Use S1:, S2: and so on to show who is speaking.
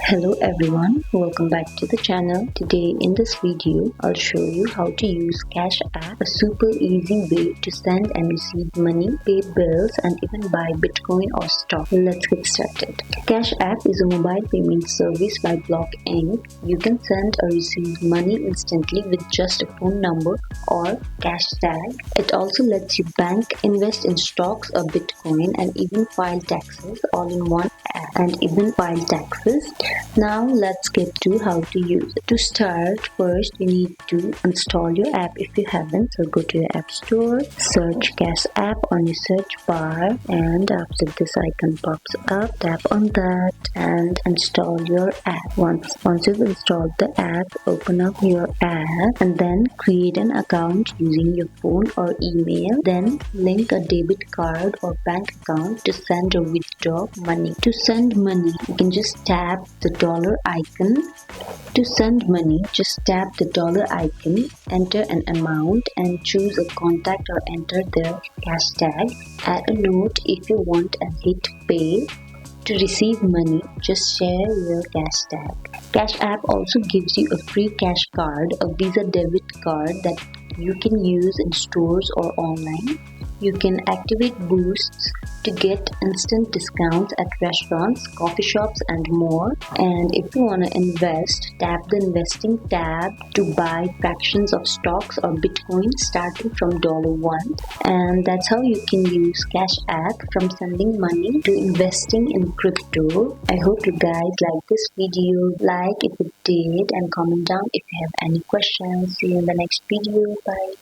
S1: Hello everyone, welcome back to the channel. Today in this video, I'll show you how to use CashApp, a super easy way to send and receive money, pay bills and even buy Bitcoin or stock. Let's get started. CashApp is a mobile payment service by Block Inc. You can send or receive money instantly with just a phone number or cash tag. It also lets you bank, invest in stocks or Bitcoin and even file taxes all in one app. Now let's get to how to use it. To start, first you need to install your app if you haven't. So go to your app store, search CashApp on your search bar, and after this icon pops up, tap on that and install your app. Once you've installed the app, open up your app and then create an account using your phone or email. Then link a debit card or bank account to send or withdraw money. To send money, you can just tap the dollar icon. To send money, just tap the dollar icon, enter an amount and choose a contact or enter their cash tag. Add a note if you want and hit pay. To receive money, just share your cash tag. CashApp also gives you a free cash card, a Visa debit card that you can use in stores or online. You can activate boosts to get instant discounts at restaurants, coffee shops and more. And if you want to invest, tap the investing tab to buy fractions of stocks or Bitcoin starting from $1. And that's how you can use CashApp, from sending money to investing in crypto. I hope you guys like this video. Like if it did and comment down if you have any questions. See you in the next video. Bye.